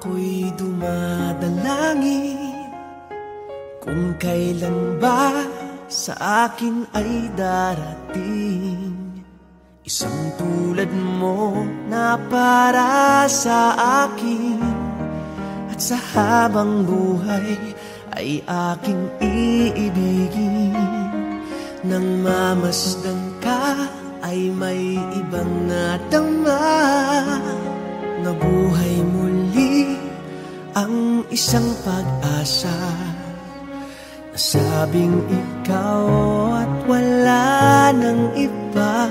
Ako'y dumadalangin kung kailan ba sa akin ay darating isang tulad mo na para sa akin, at sa habang buhay ay aking iibigin. Nang mamasdan ka ay may ibang nadama, nabuhay muli ang isang pag-asa. Nasabing ikaw at wala nang iba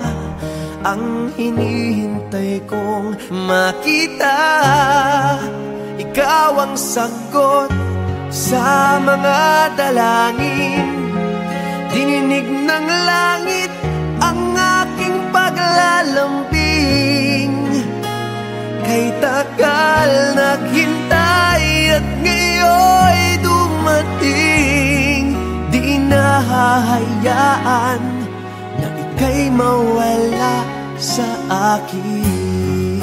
ang hinihintay kong makita. Ikaw ang sagot sa mga dalangin, dininig ng langit ang aking paglalambing. Kay tagal naghintay at ngayon'y dumating, di nahahayaan na ika'y mawala sa akin.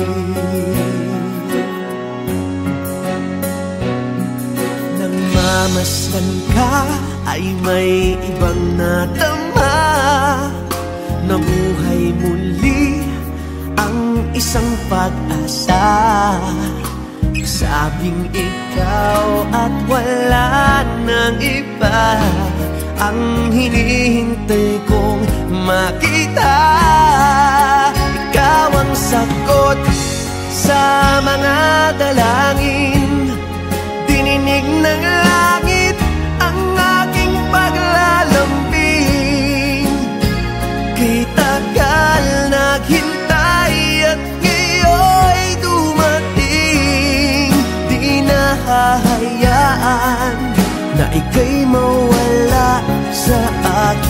Nang mamasdan ka ay may ibang nadama, nabuhay muli ang isang pag-asa. Sabing ikaw at wala nang iba ang hinihintay kong makita. Ikaw ang sagot sa mga dalangin, dininig ng langit ang aking paglalambing. Kay tagal naghintay at ngayon'y dumating, di nahahayaan na ika'y mawala sa akin.